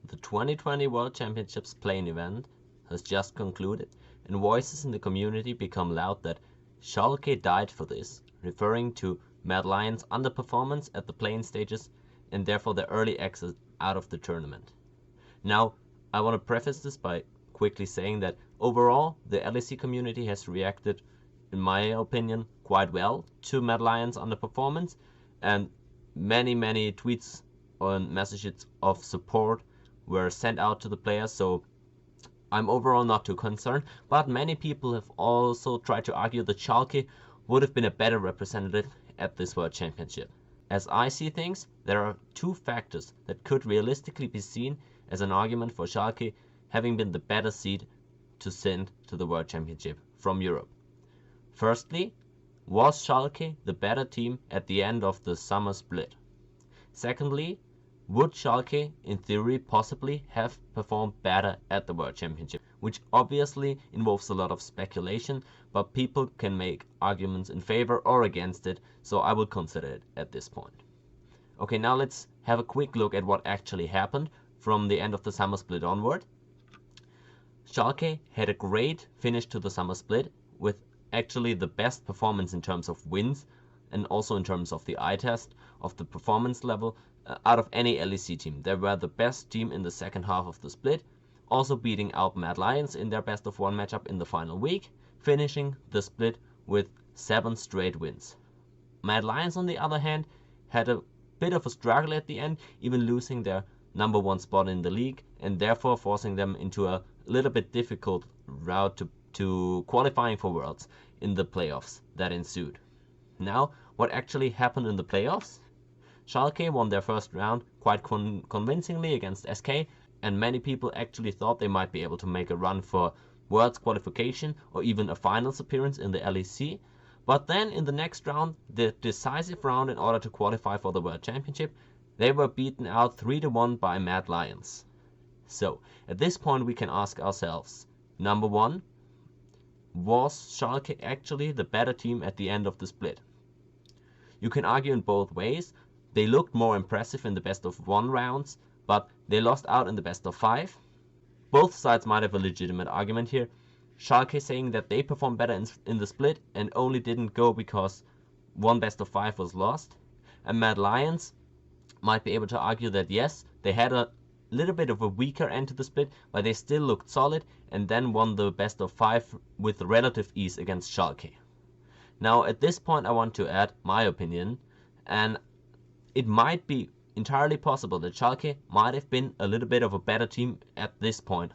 The 2020 World Championships playing event has just concluded, and voices in the community become loud that Schalke died for this, referring to Mad Lions' underperformance at the playing stages and therefore their early exit out of the tournament. Now, I want to preface this by quickly saying that overall, the LEC community has reacted, in my opinion, quite well to Mad Lions' underperformance, and many tweets and messages of support were sent out to the players, so I'm overall not too concerned, but many people have also tried to argue that Schalke would have been a better representative at this World Championship. As I see things, there are two factors that could realistically be seen as an argument for Schalke having been the better seed to send to the World Championship from Europe. Firstly, was Schalke the better team at the end of the summer split? Secondly, would Schalke, in theory, possibly have performed better at the World Championship? Which obviously involves a lot of speculation, but people can make arguments in favor or against it, so I would consider it at this point. Okay, now let's have a quick look at what actually happened from the end of the summer split onward. Schalke had a great finish to the summer split with actually the best performance in terms of wins and also in terms of the eye test of the performance level out of any LEC team. They were the best team in the second half of the split, also beating out Mad Lions in their best of one matchup in the final week, finishing the split with 7 straight wins. Mad Lions, on the other hand, had a bit of a struggle at the end, even losing their number 1 spot in the league and therefore forcing them into a little bit difficult route to qualifying for Worlds in the playoffs that ensued. Now, what actually happened in the playoffs? Schalke won their first round quite convincingly against SK, and many people actually thought they might be able to make a run for Worlds qualification or even a finals appearance in the LEC. But then in the next round, the decisive round in order to qualify for the World Championship, they were beaten out 3-1 by Mad Lions. So, at this point we can ask ourselves, number 1, was Schalke actually the better team at the end of the split? You can argue in both ways. They looked more impressive in the best of 1 rounds, but they lost out in the best of 5. Both sides might have a legitimate argument here. Schalke saying that they performed better in the split and only didn't go because 1 best of 5 was lost. And Mad Lions might be able to argue that yes, they had a little bit of a weaker end to the split, but they still looked solid and then won the best of 5 with relative ease against Schalke. Now at this point I want to add my opinion, and it might be entirely possible that Schalke might have been a little bit of a better team at this point.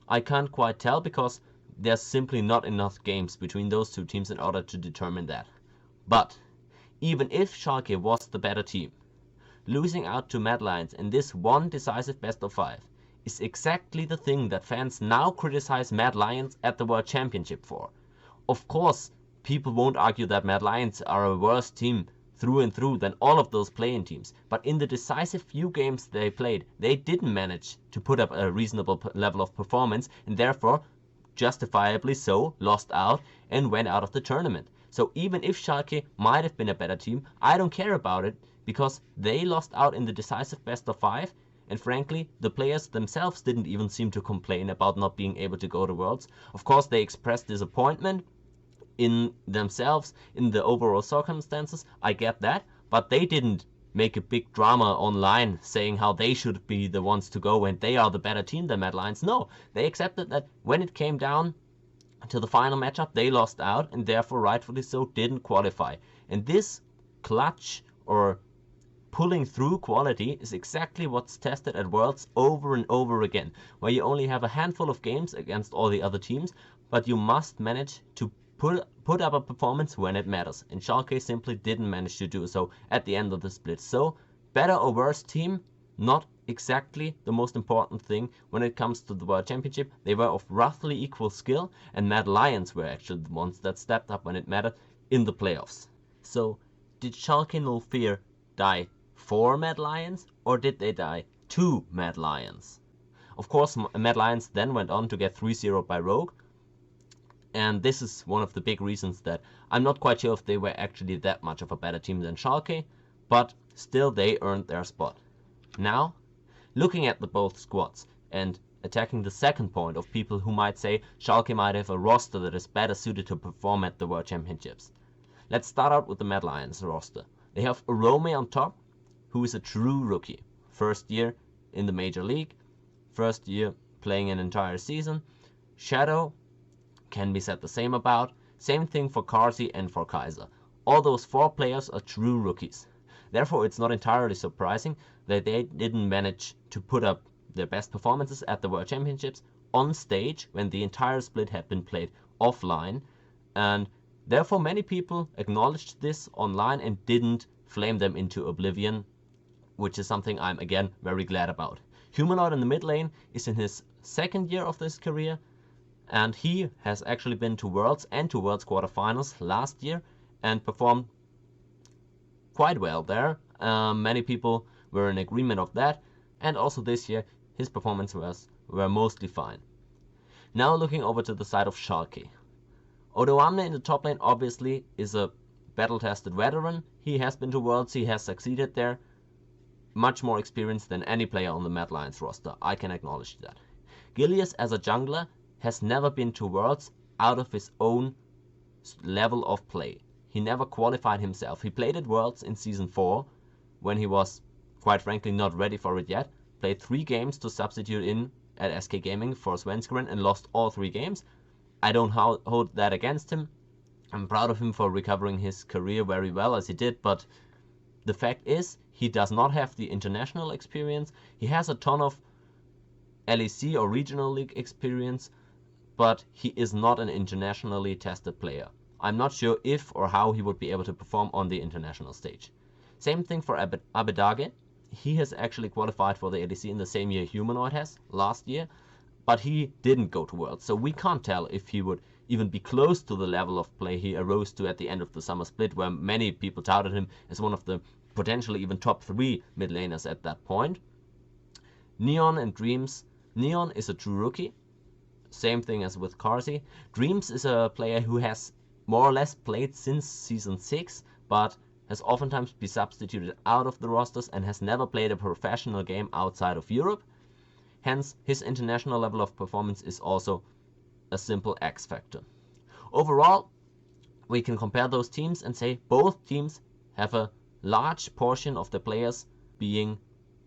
I can't quite tell because there's simply not enough games between those two teams in order to determine that. But even if Schalke was the better team, losing out to Mad Lions in this one decisive best of 5 is exactly the thing that fans now criticize Mad Lions at the World Championship for. Of course, people won't argue that Mad Lions are a worse team through and through than all of those playing teams, but in the decisive few games they played, they didn't manage to put up a reasonable level of performance and therefore, justifiably so, lost out and went out of the tournament. So even if Schalke might have been a better team, I don't care about it because they lost out in the decisive best of 5, and frankly, the players themselves didn't even seem to complain about not being able to go to Worlds. Of course, they expressed disappointment in themselves, in the overall circumstances, I get that, but they didn't make a big drama online saying how they should be the ones to go and they are the better team than Mad Lions. No, they accepted that when it came down to the final matchup, they lost out and therefore rightfully so didn't qualify. And this clutch or pulling through quality is exactly what's tested at Worlds over and over again, where you only have a handful of games against all the other teams, but you must manage to put up a performance when it matters, and Schalke simply didn't manage to do so at the end of the split. So, better or worse team, not exactly the most important thing when it comes to the World Championship. They were of roughly equal skill, and Mad Lions were actually the ones that stepped up when it mattered in the playoffs. So, did Schalke04 die for Mad Lions, or did they die to Mad Lions? Of course, Mad Lions then went on to get 3-0 by Rogue, and this is one of the big reasons that I'm not quite sure if they were actually that much of a better team than Schalke, but still they earned their spot. Now, Looking at the both squads and attacking the second point of people who might say Schalke might have a roster that is better suited to perform at the World Championships. Let's start out with the Mad Lions roster. They have Orome on top, who is a true rookie. First year in the Major League, first year playing an entire season. Shadow can be said the same about. Same thing for Karsi and for Kaiser. All those 4 players are true rookies. Therefore, it's not entirely surprising that they didn't manage to put up their best performances at the World Championships on stage when the entire split had been played offline, and therefore many people acknowledged this online and didn't flame them into oblivion, which is something I'm again very glad about. Humanoid in the mid lane is in his second year of this career, and he has actually been to Worlds and to Worlds quarterfinals last year and performed quite well there. Many people were in agreement of that, and also this year his performances were mostly fine. Now looking over to the side of Schalke. Odoamne in the top lane obviously is a battle-tested veteran. He has been to Worlds, he has succeeded there. Much more experience than any player on the Mad Lions roster, I can acknowledge that. Gilius as a jungler has never been to Worlds out of his own level of play. He never qualified himself. He played at Worlds in Season 4 when he was, quite frankly, not ready for it yet. Played 3 games to substitute in at SK Gaming for Svenskeren and lost all 3 games. I don't hold that against him. I'm proud of him for recovering his career very well as he did, but the fact is he does not have the international experience. He has a ton of LEC or regional league experience, but he is not an internationally tested player. I'm not sure if or how he would be able to perform on the international stage. Same thing for Abedage. He has actually qualified for the LEC in the same year Humanoid has, last year, but he didn't go to Worlds, so we can't tell if he would even be close to the level of play he arose to at the end of the summer split, where many people touted him as one of the potentially even top 3 mid laners at that point. Neon and Dreams. Neon is a true rookie. Same thing as with Karsi. Dreams is a player who has more or less played since Season 6, but has oftentimes been substituted out of the rosters and has never played a professional game outside of Europe. Hence, his international level of performance is also a simple X factor. Overall, we can compare those teams and say both teams have a large portion of the players being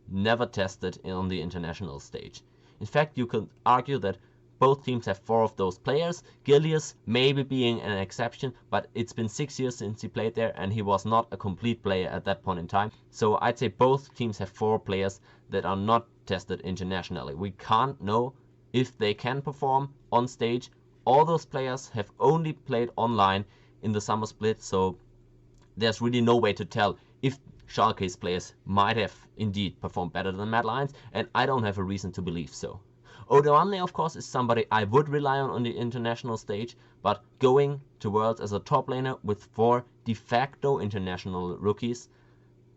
never tested on the international stage. In fact, you could argue that both teams have 4 of those players, Gilius maybe being an exception, but it's been 6 years since he played there and he was not a complete player at that point in time. So I'd say both teams have 4 players that are not tested internationally. We can't know if they can perform on stage. All those players have only played online in the summer split, so there's really no way to tell if Schalke's players might have indeed performed better than Mad Lions, and I don't have a reason to believe so. Odoamne, of course, is somebody I would rely on the international stage, but going to Worlds as a top laner with 4 de facto international rookies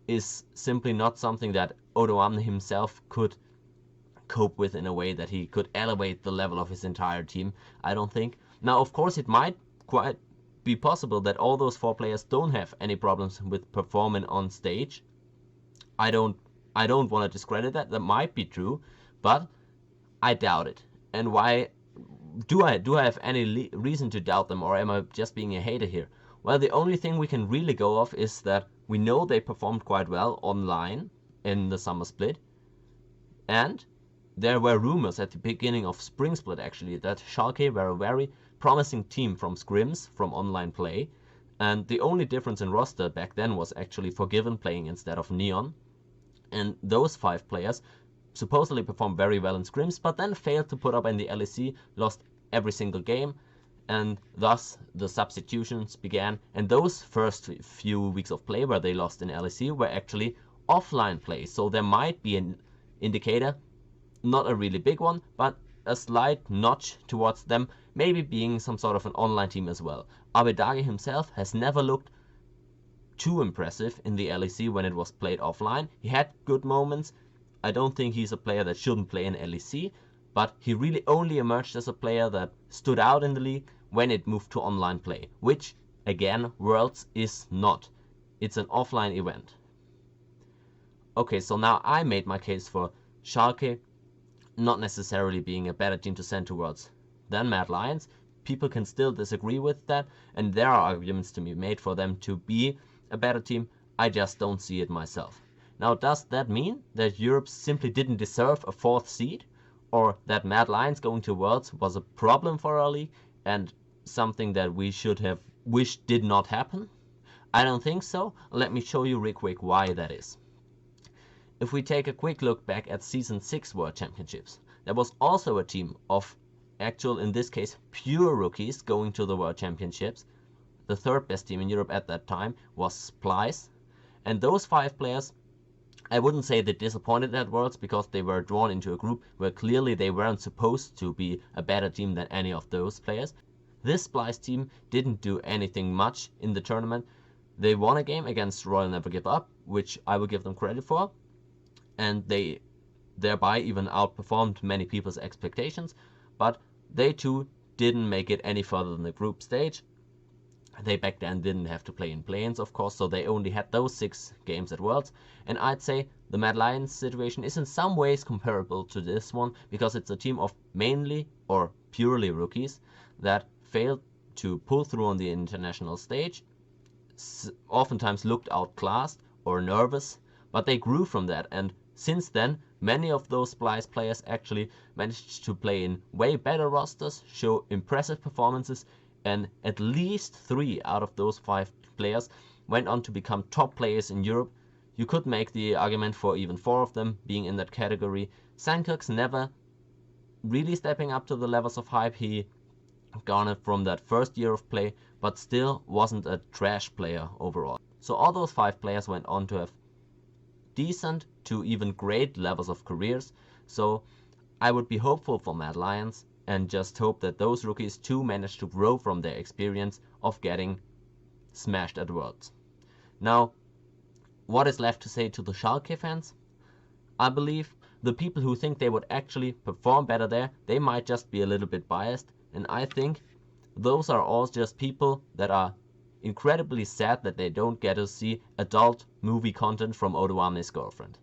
is simply not something that Odoamne himself could cope with in a way that he could elevate the level of his entire team, I don't think. Now, of course, it might quite be possible that all those 4 players don't have any problems with performing on stage. I don't want to discredit that. That might be true, but I doubt it. And why do I have any reason to doubt them, or am I just being a hater here? Well, the only thing we can really go off is that we know they performed quite well online in the summer split, and there were rumors at the beginning of spring split actually that Schalke were a very promising team from scrims, from online play, and the only difference in roster back then was actually Forgiven playing instead of Neon, and those 5 players supposedly performed very well in scrims, but then failed to put up in the LEC, lost every single game, and thus the substitutions began. And those first few weeks of play where they lost in LEC were actually offline play, so there might be an indicator, not a really big one, but a slight notch towards them maybe being some sort of an online team as well. Abedage himself has never looked too impressive in the LEC when it was played offline. He had good moments. I don't think he's a player that shouldn't play in LEC, but he really only emerged as a player that stood out in the league when it moved to online play, which, again, Worlds is not. It's an offline event. Okay, so now I made my case for Schalke not necessarily being a better team to send to Worlds than Mad Lions. People can still disagree with that, and there are arguments to be made for them to be a better team. I just don't see it myself. Now, does that mean that Europe simply didn't deserve a 4th seed? Or that Mad Lions going to Worlds was a problem for our league and something that we should have wished did not happen? I don't think so. Let me show you real quick why that is. If we take a quick look back at Season 6 World Championships, there was also a team of actual, in this case, pure rookies going to the World Championships. The 3rd best team in Europe at that time was Splice, and those 5 players, I wouldn't say they disappointed at Worlds because they were drawn into a group where clearly they weren't supposed to be a better team than any of those players. This Splice team didn't do anything much in the tournament. They won a game against Royal Never Give Up, which I will give them credit for, and they thereby even outperformed many people's expectations, but they too didn't make it any further than the group stage. They back then didn't have to play in play-ins, of course, so they only had those 6 games at Worlds, and I'd say the Mad Lions situation is in some ways comparable to this one, because it's a team of mainly or purely rookies that failed to pull through on the international stage, oftentimes looked outclassed or nervous, but they grew from that, and since then, many of those Splice players actually managed to play in way better rosters, show impressive performances, and at least 3 out of those 5 players went on to become top players in Europe. You could make the argument for even 4 of them being in that category. Sankirk's never really stepping up to the levels of hype he garnered from that first year of play, but still wasn't a trash player overall. So all those 5 players went on to have decent to even great levels of careers, so I would be hopeful for Mad Lions and just hope that those rookies too manage to grow from their experience of getting smashed at Worlds. Now, what is left to say to the Schalke fans? I believe the people who think they would actually perform better there, they might just be a little bit biased, and I think those are all just people that are incredibly sad that they don't get to see adult movie content from Odoame's girlfriend.